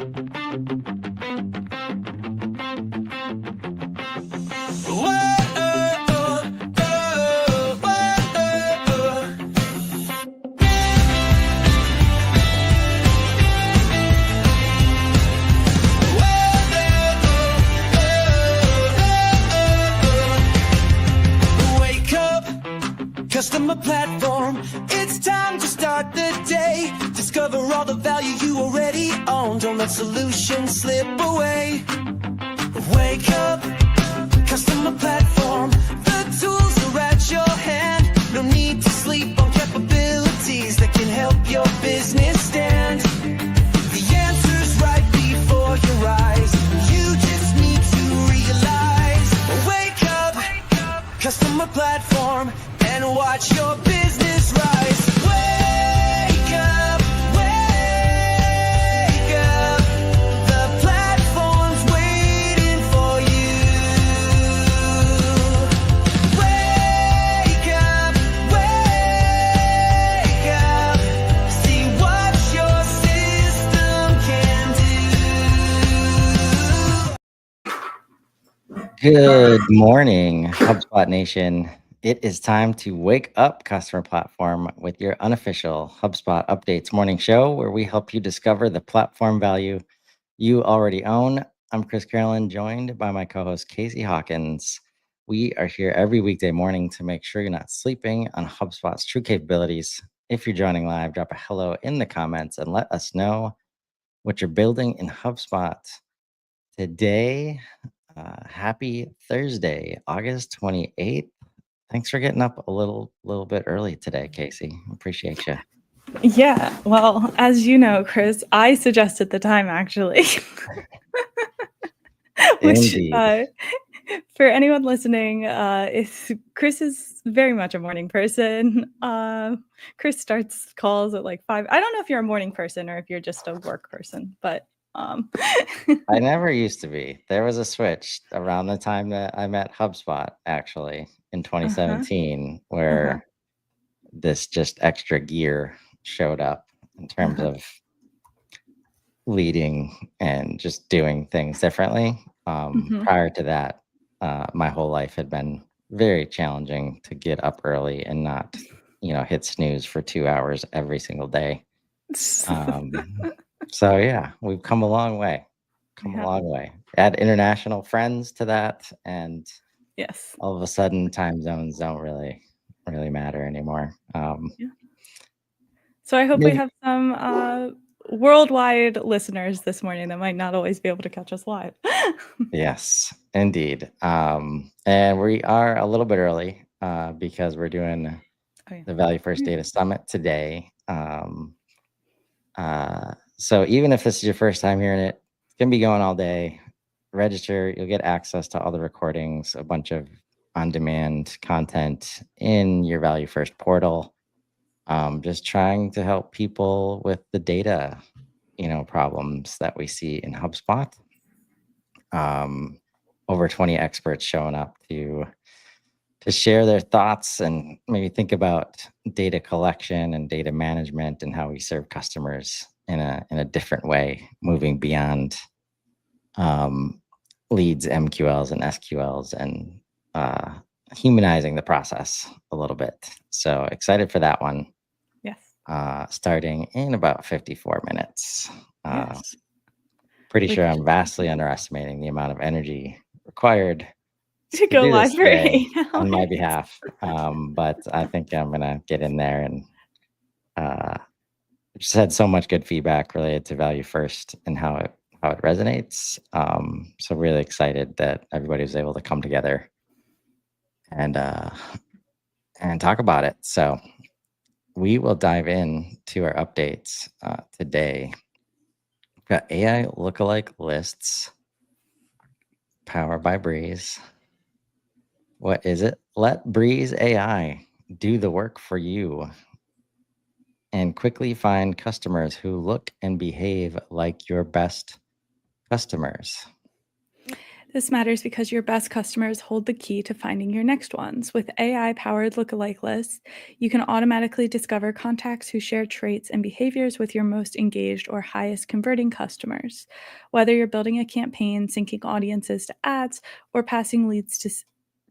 Customer platform, it's time to start the day. Discover all the value you already own. Don't let solutions slip away. Wake up, customer platform. The tools are at your hand. No need to sleep on capabilities that can help your business stand. The answer's right before your eyes. You just need to realize. Wake up, customer platform, and watch your business rise. Wake up, the platform's waiting for you. Wake up, see what your system can do. Good morning, HubSpot Nation. It is time to wake up customer platform with your unofficial HubSpot Updates morning show, where we help you discover the platform value you already own. I'm Chris Carolan, joined by my co-host Casey Hawkins. We are here every weekday morning to make sure you're not sleeping on HubSpot's true capabilities. If you're joining live, drop a hello in the comments and let us know what you're building in HubSpot today. Happy Thursday, August 28th. Thanks for getting up a little bit early today, Casey. Appreciate you. Yeah, well, as you know, Chris, I suggested the time actually. Which, for anyone listening, Chris is very much a morning person. Chris starts calls at like 5. I don't know if you're a morning person or if you're just a work person, but I never used to be. There was a switch around the time that I met HubSpot, actually, in 2017, where this just extra gear showed up in terms of leading and just doing things differently. Prior to that, my whole life had been very challenging to get up early and not, hit snooze for 2 hours every single day. So yeah, we've come a long way. A long way. Add international friends to that, and yes, all of a sudden time zones don't really matter anymore. So I hope we have some worldwide listeners this morning that might not always be able to catch us live. Yes, indeed. And we are a little bit early because we're doing the Value First Data Summit today. So even if this is your first time hearing it, it's going to be going all day. Register, you'll get access to all the recordings, a bunch of on-demand content in your Value First portal. Just trying to help people with the data, problems that we see in HubSpot. Over 20 experts showing up to share their thoughts and maybe think about data collection and data management and how we serve customers in a different way, moving beyond leads, MQLs, and SQLs, and humanizing the process a little bit. So excited for that one. Yes. Starting in about 54 minutes. Yes. Pretty sure I'm vastly underestimating the amount of energy required to go live for 8 hours on my behalf. But I think I'm gonna get in there and just had so much good feedback related to Value First and how it resonates. So really excited that everybody was able to come together and talk about it. So we will dive in to our updates today. We've got AI lookalike lists powered by Breeze. What is it? Let Breeze AI do the work for you and quickly find customers who look and behave like your best customers. This matters because your best customers hold the key to finding your next ones. With AI-powered lookalike lists, you can automatically discover contacts who share traits and behaviors with your most engaged or highest converting customers. Whether you're building a campaign, syncing audiences to ads, or passing leads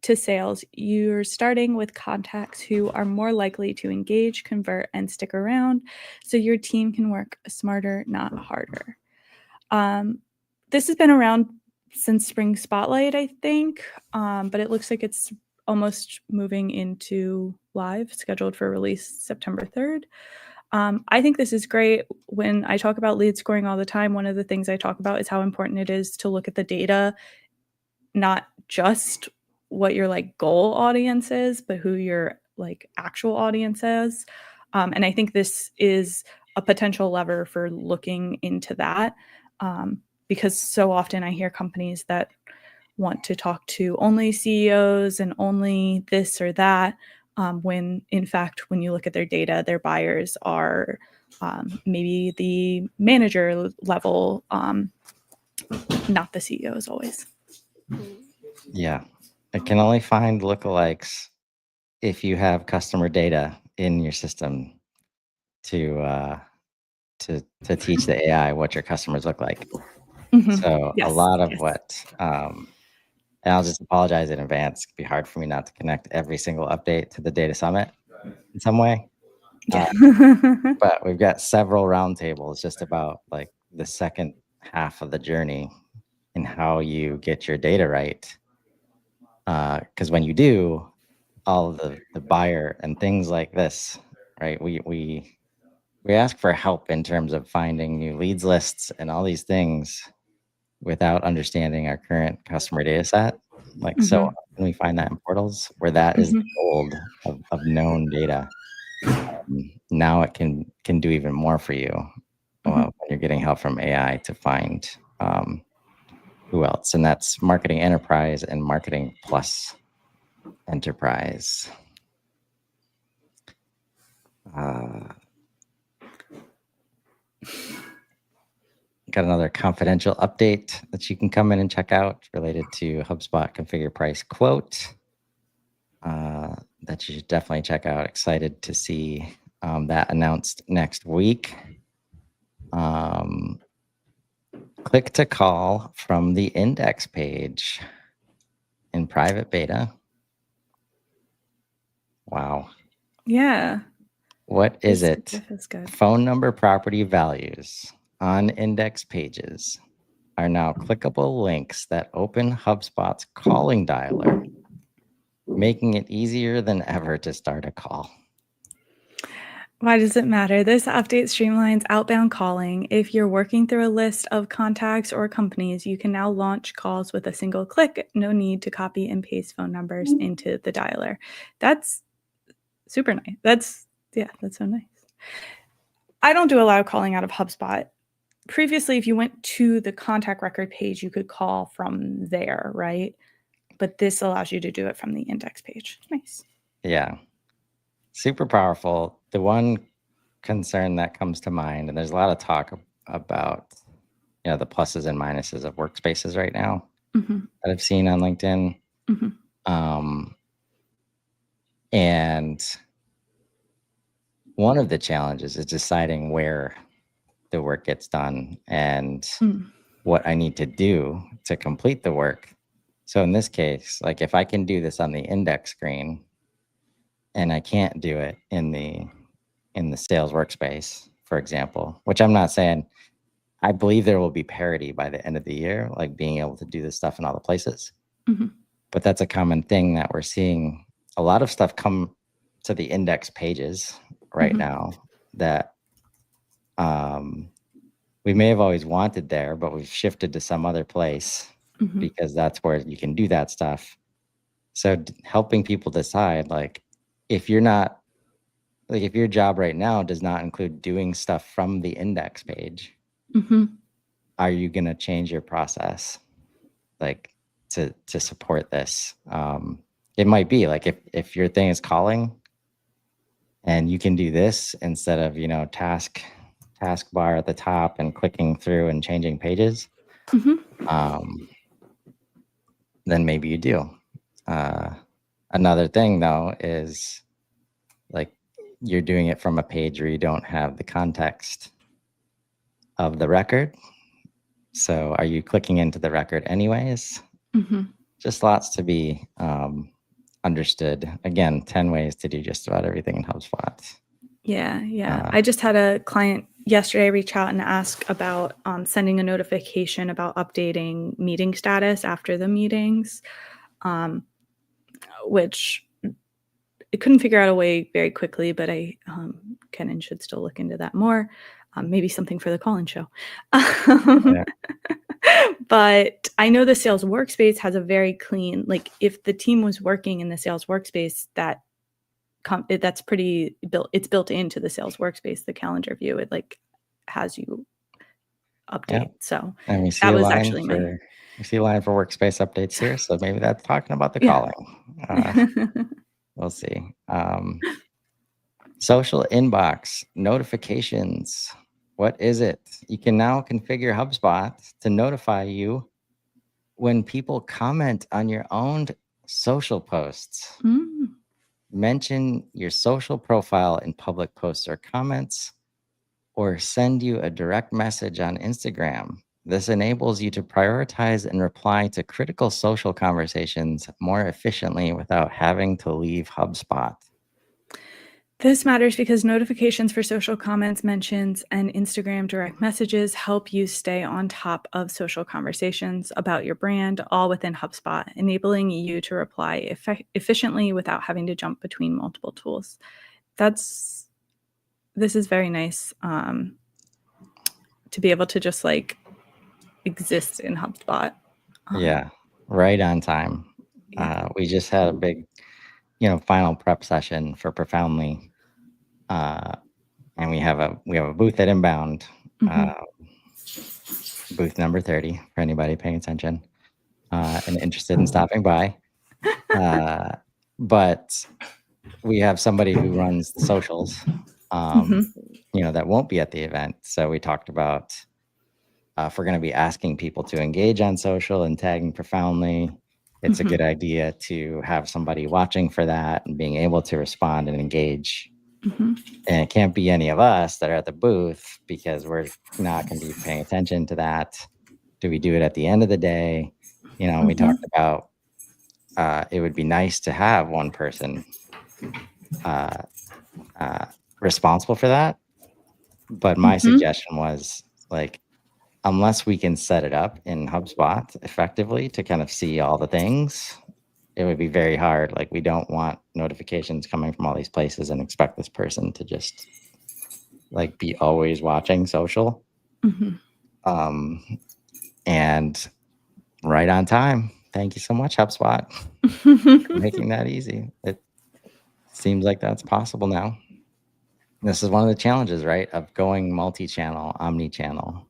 to sales, you're starting with contacts who are more likely to engage, convert, and stick around, so your team can work smarter, not harder. This has been around since Spring Spotlight, I think, but it looks like it's almost moving into live, scheduled for release September 3rd. I think this is great. When I talk about lead scoring all the time, one of the things I talk about is how important it is to look at the data, not just what your like goal audience is, but who your like actual audience is. And I think this is a potential lever for looking into that. Because so often I hear companies that want to talk to only CEOs and only this or that, when in fact, when you look at their data, their buyers are maybe the manager level, not the CEOs always. Yeah. It can only find lookalikes if you have customer data in your system to teach the AI what your customers look like. So a lot of what, and I'll just apologize in advance. It'd be hard for me not to connect every single update to the data summit in some way. But we've got several roundtables just about like the second half of the journey and how you get your data right. Because when you do, all of the buyer and things like this, right? We ask for help in terms of finding new leads lists and all these things without understanding our current customer data set. Like, so often we find that in portals where that is the gold of known data. Now it can do even more for you when you're getting help from AI to find who else. And that's Marketing Enterprise and Marketing Plus Enterprise. Got another confidential update that you can come in and check out related to HubSpot Configure Price Quote that you should definitely check out. Excited to see that announced next week. Click to call from the index page in private beta. Wow. Yeah. What is it? Descriptive is good. Phone number property values on index pages are now clickable links that open HubSpot's calling dialer, making it easier than ever to start a call. Why does it matter? This update streamlines outbound calling. If you're working through a list of contacts or companies, you can now launch calls with a single click. No need to copy and paste phone numbers into the dialer. That's super nice. That's so nice. I don't do a lot of calling out of HubSpot. Previously, if you went to the contact record page, you could call from there, right? But this allows you to do it from the index page. Nice. Yeah. Super powerful. The one concern that comes to mind, and there's a lot of talk about, the pluses and minuses of workspaces right now that I've seen on LinkedIn. And one of the challenges is deciding where the work gets done and what I need to do to complete the work. So in this case, like if I can do this on the index screen and I can't do it in the sales workspace, for example, which I'm not saying, I believe there will be parity by the end of the year, like being able to do this stuff in all the places. But that's a common thing that we're seeing. A lot of stuff come to the index pages right now that we may have always wanted there, but we've shifted to some other place because that's where you can do that stuff. So helping people decide, like, if you're not, like, if your job right now does not include doing stuff from the index page, are you going to change your process, like, to support this? It might be like if your thing is calling and you can do this instead of, taskbar at the top and clicking through and changing pages. then maybe you do. Another thing though is like you're doing it from a page where you don't have the context of the record. So are you clicking into the record anyways? Just lots to be understood. Again, 10 ways to do just about everything in HubSpot. Yeah. I just had a client yesterday reach out and ask about sending a notification about updating meeting status after the meetings, which I couldn't figure out a way very quickly, but I can and should still look into that more. Maybe something for the call-in show. Yeah. But I know the sales workspace has a very clean, like if the team was working in the sales workspace, that's pretty built. It's built into the sales workspace, the calendar view. It like has you update. Yeah. So And we see that a was line actually for we see a line for workspace updates here. So maybe that's talking about the Yeah. calling. We'll see. Social inbox notifications. What is it? You can now configure HubSpot to notify you when people comment on your own social posts. Mention your social profile in public posts or comments, or send you a direct message on Instagram. This enables you to prioritize and reply to critical social conversations more efficiently without having to leave HubSpot. This matters because notifications for social comments, mentions, and Instagram direct messages help you stay on top of social conversations about your brand, all within HubSpot, enabling you to reply efficiently without having to jump between multiple tools. This is very nice to be able to just like exist in HubSpot. Yeah, right on time. Yeah. We just had a big, final prep session for Profoundly. And we have a booth at Inbound, booth number 30 for anybody paying attention and interested in stopping by. But we have somebody who runs the socials, that won't be at the event. So we talked about if we're going to be asking people to engage on social and tagging Profoundly, it's a good idea to have somebody watching for that and being able to respond and engage. And it can't be any of us that are at the booth because we're not going to be paying attention to that. Do we do it at the end of the day? We talked about it would be nice to have one person responsible for that. But my suggestion was like, unless we can set it up in HubSpot effectively to kind of see all the things, it would be very hard. Like we don't want notifications coming from all these places and expect this person to just like be always watching social. And right on time. Thank you so much, HubSpot, for making that easy. It seems like that's possible now. This is one of the challenges, right, of going multi-channel, omni-channel.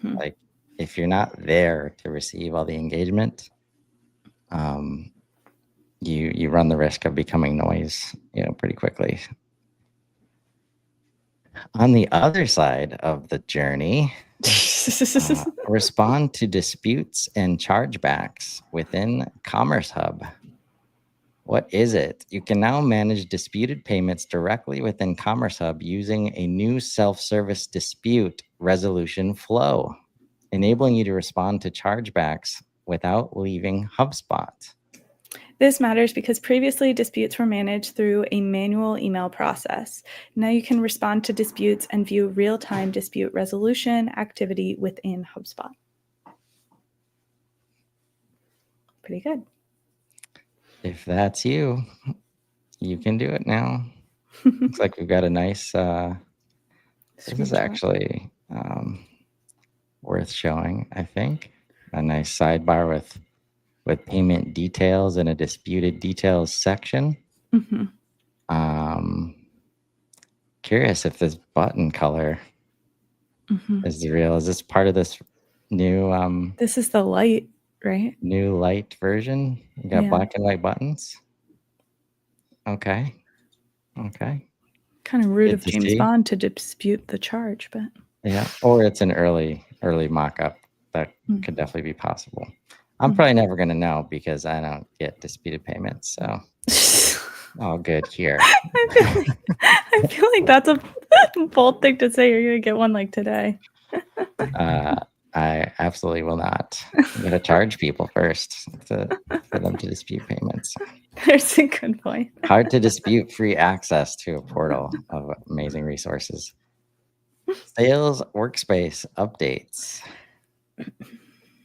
Like if you're not there to receive all the engagement, you run the risk of becoming noise, pretty quickly. On the other side of the journey, respond to disputes and chargebacks within Commerce Hub. What is it? You can now manage disputed payments directly within Commerce Hub using a new self-service dispute resolution flow, enabling you to respond to chargebacks without leaving HubSpot. This matters because previously disputes were managed through a manual email process. Now you can respond to disputes and view real-time dispute resolution activity within HubSpot. Pretty good. If that's you, you can do it now. Looks like we've got a nice, this is actually worth showing, I think. A nice sidebar with payment details and a disputed details section. Curious if this button color is the real. Is this part of this new? This is the light, right? New light version. You got black and white buttons. Okay. Kind of rude of James Bond to dispute the charge, but yeah. Or it's an early mock-up that could definitely be possible. I'm probably never going to know because I don't get disputed payments. So all good here. I feel like that's a bold thing to say. You're going to get one like today. I absolutely will not. I'm going to charge people first for them to dispute payments. There's a good point. Hard to dispute free access to a portal of amazing resources. Sales workspace updates.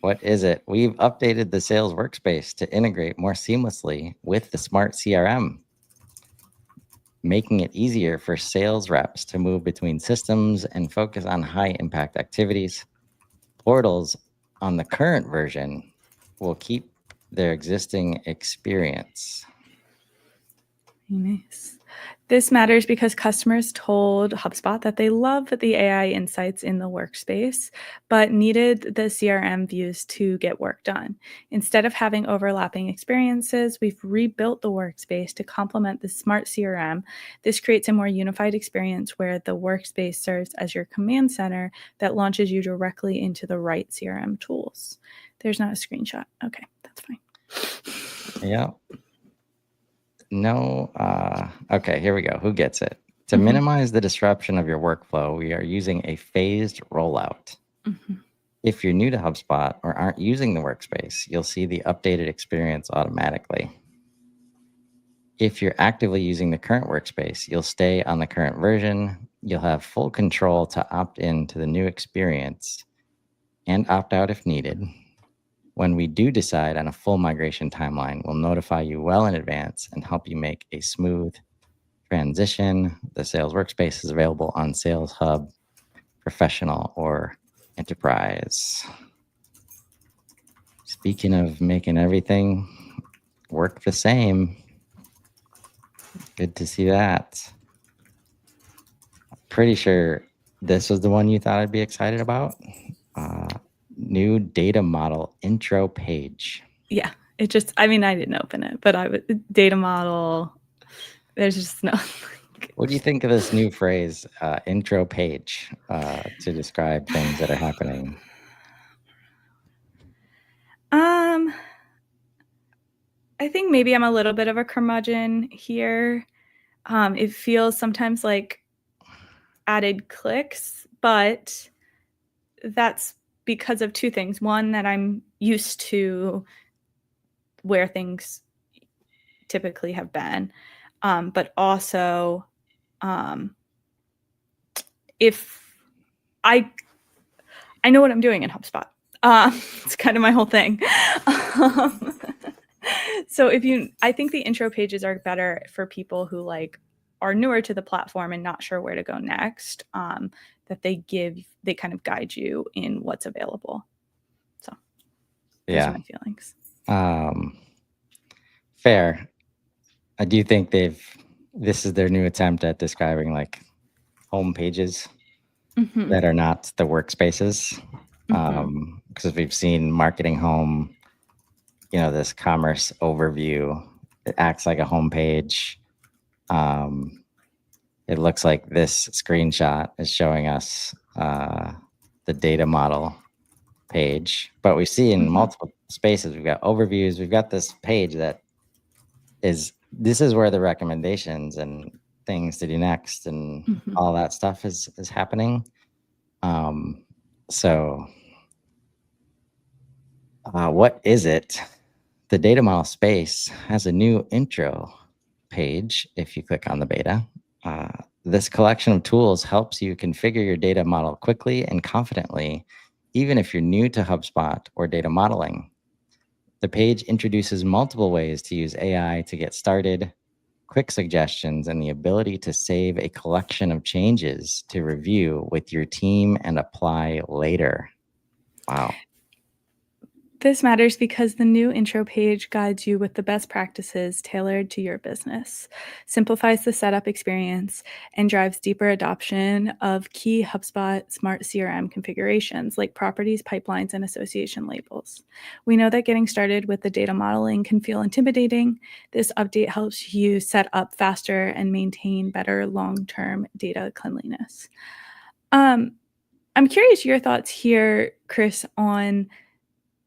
What is it? We've updated the sales workspace to integrate more seamlessly with the smart CRM, making it easier for sales reps to move between systems and focus on high impact activities. Portals on the current version will keep their existing experience. Nice. This matters because customers told HubSpot that they love the AI insights in the workspace, but needed the CRM views to get work done. Instead of having overlapping experiences, we've rebuilt the workspace to complement the smart CRM. This creates a more unified experience where the workspace serves as your command center that launches you directly into the right CRM tools. There's not a screenshot. Okay, that's fine. Yeah. No. Okay, here we go. Who gets it? To minimize the disruption of your workflow, we are using a phased rollout. If you're new to HubSpot or aren't using the workspace, you'll see the updated experience automatically. If you're actively using the current workspace, you'll stay on the current version. You'll have full control to opt in to the new experience and opt out if needed. When we do decide on a full migration timeline, we'll notify you well in advance and help you make a smooth transition. The sales workspace is available on Sales Hub, Professional, or Enterprise. Speaking of making everything work the same, good to see that. Pretty sure this was the one you thought I'd be excited about. New data model intro page. Yeah, it just, I mean, I didn't open it, but I would, data model, there's just no. What do you think of this new phrase, intro page, to describe things that are happening? I think maybe I'm a little bit of a curmudgeon here. It feels sometimes like added clicks, but that's because of two things. One, that I'm used to where things typically have been, but also if I know what I'm doing in HubSpot. It's kind of my whole thing. So I think the intro pages are better for people who are newer to the platform and not sure where to go next. That they kind of guide you in what's available. So those are my feelings. Fair. I do think this is their new attempt at describing home pages that are not the workspaces. Because we've seen marketing home, this commerce overview. It acts like a home page. It looks like this screenshot is showing us the data model page, but we see in multiple spaces, we've got overviews. We've got this page this is where the recommendations and things to do next and all that stuff is happening. So what is it? The data model space has a new intro page. If you click on the beta, this collection of tools helps you configure your data model quickly and confidently, even if you're new to HubSpot or data modeling. The page introduces multiple ways to use AI to get started, quick suggestions, and the ability to save a collection of changes to review with your team and apply later. Wow. This matters because the new intro page guides you with the best practices tailored to your business, simplifies the setup experience, and drives deeper adoption of key HubSpot Smart CRM configurations like properties, pipelines, and association labels. We know that getting started with the data modeling can feel intimidating. This update helps you set up faster and maintain better long-term data cleanliness. I'm curious your thoughts here, Chris, on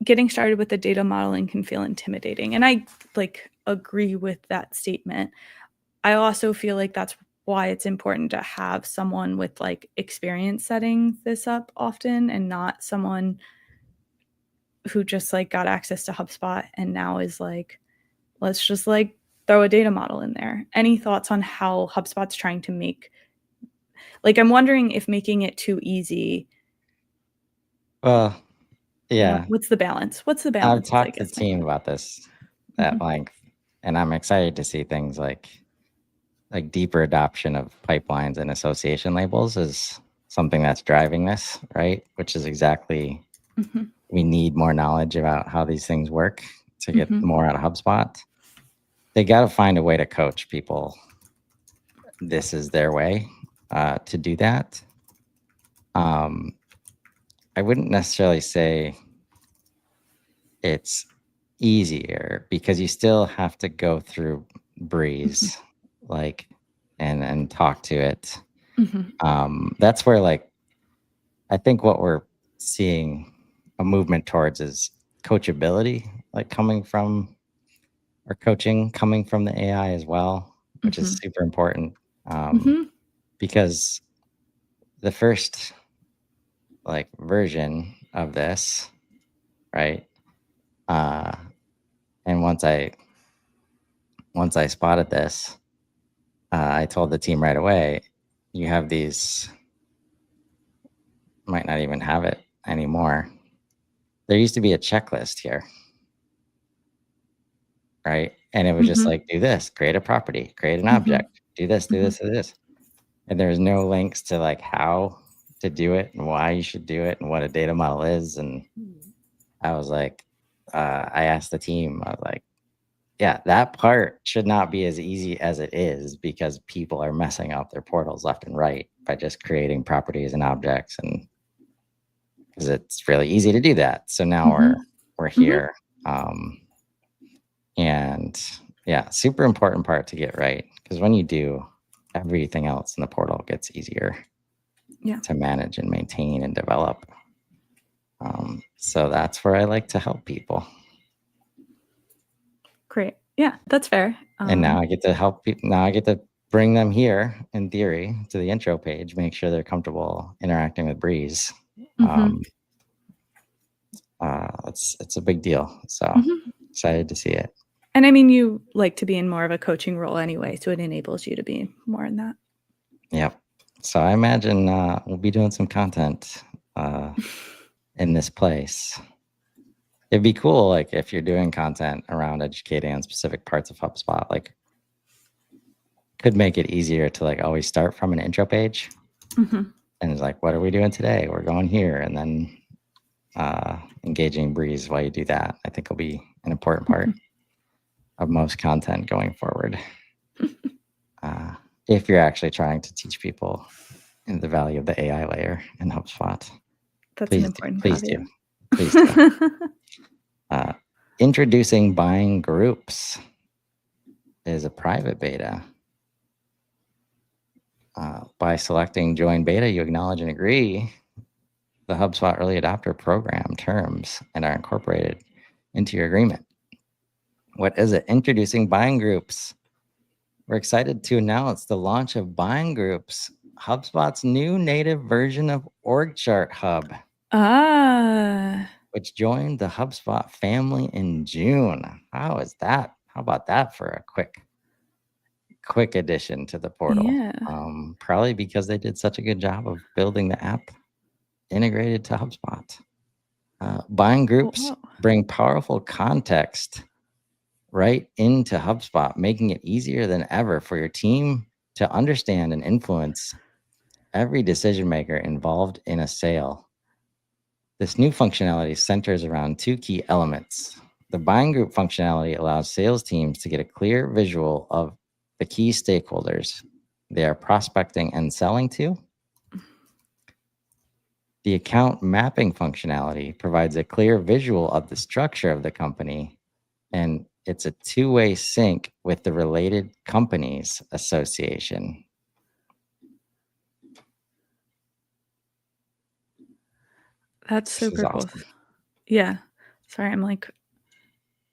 getting started with the data modeling can feel intimidating. And I like agree with that statement. I also feel like that's why it's important to have someone with like experience setting this up often, and not someone who just like got access to HubSpot and now is like, let's just like throw a data model in there. Any thoughts on how HubSpot's trying to make, like, I'm wondering if making it too easy, Well, yeah, what's the balance? What's the I've balance? I talked to the guess my team question. about this at length, and I'm excited to see things like deeper adoption of pipelines and association labels is something that's driving this, right? Which is exactly, Mhm. we need more knowledge about how these things work to get Mhm. more out of HubSpot. They got to find a way to coach people. This is their way to do that. I wouldn't necessarily say it's easier, because you still have to go through Breeze, like, and talk to it. That's where, like, I think what we're seeing a movement towards is coachability, like coming from, or coaching coming from the AI as well, which is super important. Because the first like version of this, right? And once I spotted this, I told the team right away, you have these, might not even have it anymore. There used to be a checklist here, right? And it was just like, do this, create a property, create an object, do this, do this, do this. And there's no links to like how to do it and why you should do it and what a data model is. And I was like, I asked the team, I was like, yeah, that part should not be as easy as it is, because people are messing up their portals left and right by just creating properties and objects, and because it's really easy to do that. So now we're here. And yeah, super important part to get right, because when you do, everything else in the portal gets easier to manage and maintain and develop. So that's where I like to help people. Great. Yeah, that's fair. And now I get to help people. Now I get to bring them here, in theory, to the intro page, make sure they're comfortable interacting with Breeze. It's a big deal. So excited to see it. And I mean, you like to be in more of a coaching role anyway, so it enables you to be more in that. Yep. So I imagine we'll be doing some content in this place. It'd be cool, like, if you're doing content around educating on specific parts of HubSpot, like, could make it easier to like always start from an intro page. And it's like, what are we doing today? We're going here. And then engaging Breeze while you do that, I think will be an important part of most content going forward. If you're actually trying to teach people the value of the AI layer in HubSpot. That's an important please caveat. do. Please do. Introducing buying groups is a private beta. By selecting join beta, you acknowledge and agree the HubSpot early adopter program terms and are incorporated into your agreement. What is it? Introducing buying groups. We're excited to announce the launch of buying groups, HubSpot's new native version of Org Chart Hub, which joined the HubSpot family in June. How is that? How about that for a quick addition to the portal? Yeah. Probably because they did such a good job of building the app integrated to HubSpot. Buying groups bring powerful context right into HubSpot, making it easier than ever for your team to understand and influence every decision maker involved in a sale. This new functionality centers around two key elements. The buying group functionality allows sales teams to get a clear visual of the key stakeholders they are prospecting and selling to. The account mapping functionality provides a clear visual of the structure of the company, and it's a two-way sync with the related companies association. That's super cool. Awesome. Yeah. Sorry, I'm like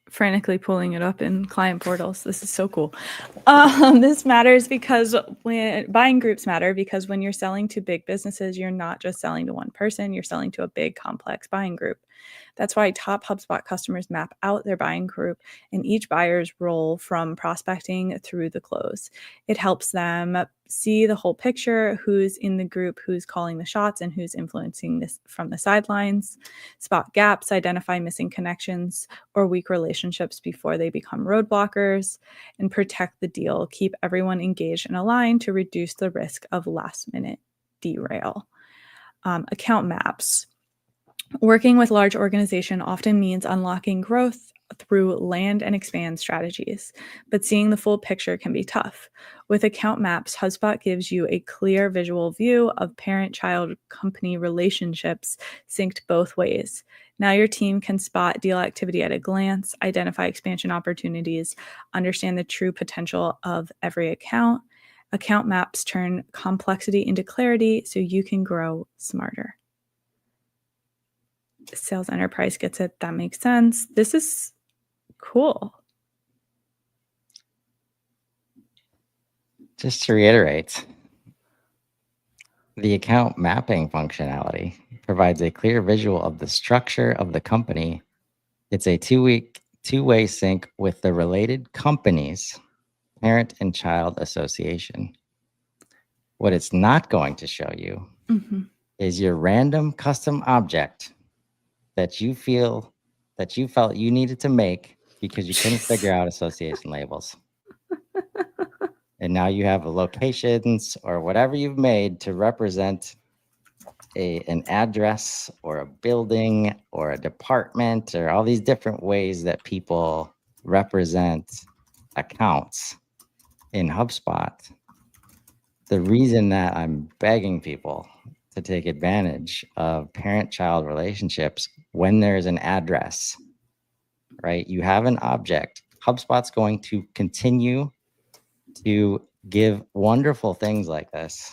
frantically pulling it up in client portals. This is so cool. This matters because when buying groups matter, because when you're selling to big businesses, you're not just selling to one person, you're selling to a big complex buying group. That's why top HubSpot customers map out their buying group and each buyer's role from prospecting through the close. It helps them see the whole picture, who's in the group, who's calling the shots, and who's influencing this from the sidelines, spot gaps, identify missing connections or weak relationships before they become roadblockers, and protect the deal. Keep everyone engaged and aligned to reduce the risk of last-minute derail. Account maps. Working with large organization often means unlocking growth through land and expand strategies, but seeing the full picture can be tough. With account maps, HubSpot gives you a clear visual view of parent-child company relationships synced both ways. Now your team can spot deal activity at a glance, identify expansion opportunities, understand the true potential of every account. Account maps turn complexity into clarity so you can grow smarter. Sales enterprise gets it. That makes sense. This is cool. Just to reiterate, the account mapping functionality provides a clear visual of the structure of the company. It's a two-way sync with the related company's parent and child association. What it's not going to show you is your random custom object that you felt you needed to make because you couldn't figure out association labels. And now you have locations or whatever you've made to represent an address or a building or a department or all these different ways that people represent accounts in HubSpot. The reason that I'm begging people to take advantage of parent-child relationships when there's an address, right? You have an object. HubSpot's going to continue to give wonderful things like this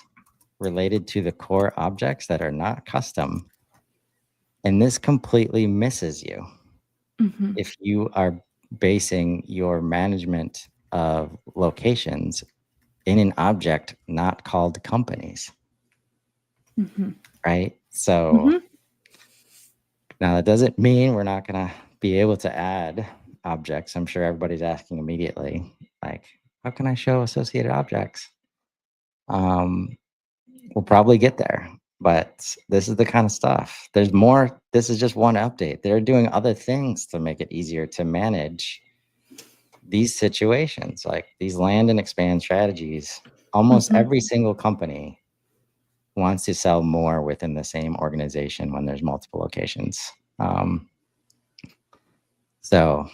related to the core objects that are not custom. And this completely misses you if you are basing your management of locations in an object not called companies. Right? So now that doesn't mean we're not going to be able to add objects. I'm sure everybody's asking immediately, like, how can I show associated objects? We'll probably get there, but this is the kind of stuff. There's more. This is just one update. They're doing other things to make it easier to manage these situations, like these land and expand strategies. Almost every single company wants to sell more within the same organization when there's multiple locations. So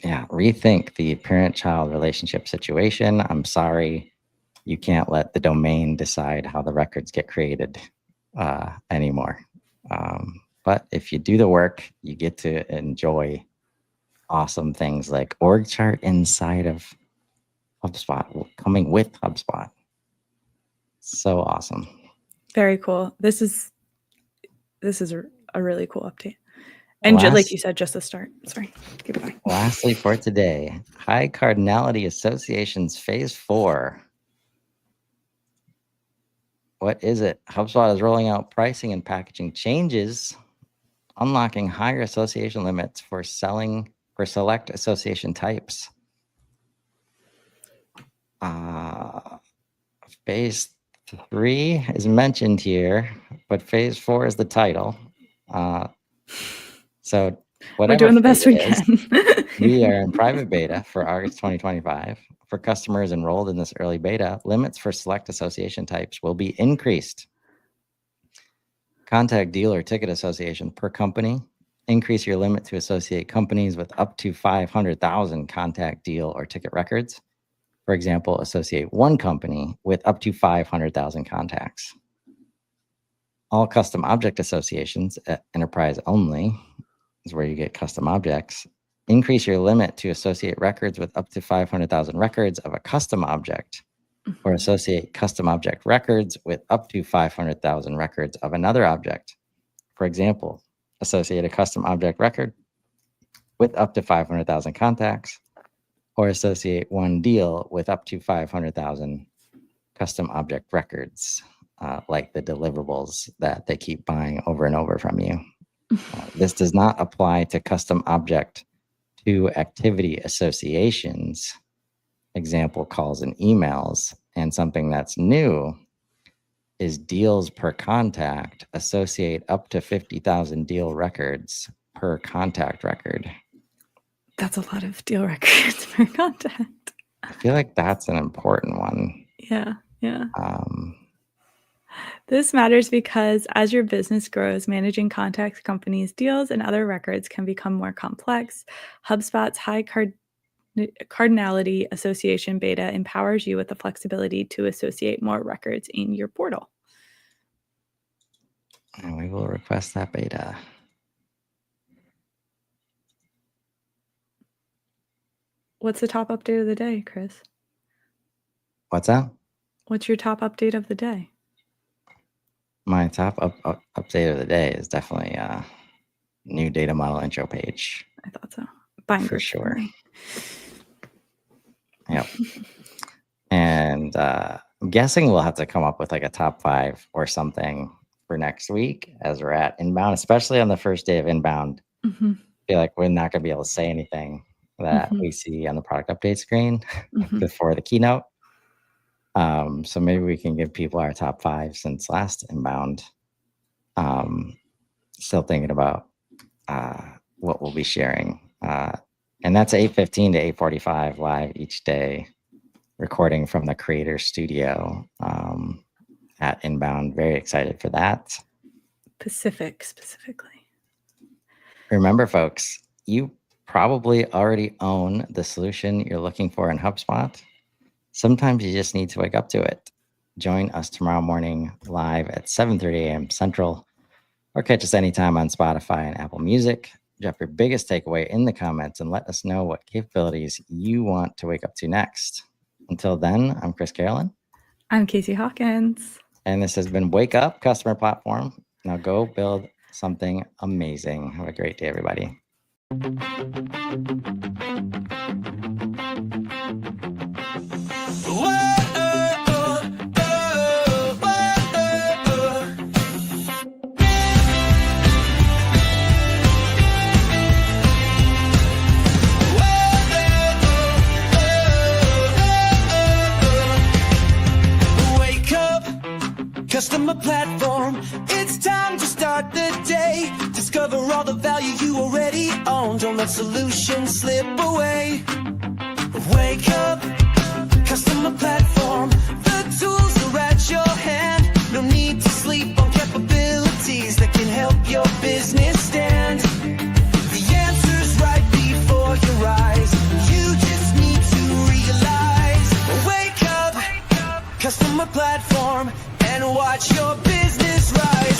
yeah, rethink the parent-child relationship situation. I'm sorry, you can't let the domain decide how the records get created anymore. But if you do the work, you get to enjoy awesome things like org chart inside of HubSpot, coming with HubSpot. So awesome. Very cool. This is a really cool update. And like you said, just the start. Sorry, keep going. Lastly for today, High Cardinality Associations Phase 4. What is it? HubSpot is rolling out pricing and packaging changes, unlocking higher association limits for selling for select association types. Phase 3 is mentioned here, but Phase 4 is the title. So whatever we're doing the best we can. We are in private beta for August 2025. For customers enrolled in this early beta, limits for select association types will be increased. Contact deal or ticket association per company. Increase your limit to associate companies with up to 500,000 contact deal or ticket records. For example, associate one company with up to 500,000 contacts. All custom object associations at enterprise only is where you get custom objects. Increase your limit to associate records with up to 500,000 records of a custom object, or associate custom object records with up to 500,000 records of another object. For example, associate a custom object record with up to 500,000 contacts, or associate one deal with up to 500,000 custom object records, like the deliverables that they keep buying over and over from you. This does not apply to custom object to activity associations, example calls and emails. And something that's new is deals per contact, associate up to 50,000 deal records per contact record. That's a lot of deal records per contact. I feel like that's an important one. Yeah. This matters because as your business grows, managing contacts, companies, deals, and other records can become more complex. HubSpot's high cardinality association beta empowers you with the flexibility to associate more records in your portal. And we will request that beta. What's the top update of the day, Chris? What's that? What's your top update of the day? My top update of the day is definitely a new data model intro page. I thought so. Buying for group sure. summary. Yep. And I'm guessing we'll have to come up with like a top 5 or something for next week as we're at inbound, especially on the first day of inbound. Mm-hmm. I feel like we're not going to be able to say anything that we see on the product update screen before the keynote. So maybe we can give people our top 5 since last inbound. Still thinking about what we'll be sharing. And that's 8:15 to 8:45 live each day, recording from the Creator Studio at Inbound. Very excited for that. Pacific specifically. Remember, folks, you probably already own the solution you're looking for in HubSpot. Sometimes you just need to wake up to it. Join us tomorrow morning live at 7:30 a.m. Central, or catch us anytime on Spotify and Apple Music. Drop your biggest takeaway in the comments and let us know what capabilities you want to wake up to next. Until then, I'm Chris Carolan. I'm Casey Hawkins. And this has been Wake Up Customer Platform. Now go build something amazing. Have a great day, everybody. Customer platform, it's time to start the day. Discover all the value you already own. Don't let solutions slip away. Wake up, customer platform. The tools are at your hand. No need to sleep on capabilities that can help your business stand. The answer's right before your eyes. You just need to realize. Wake up, customer platform. And watch your business rise.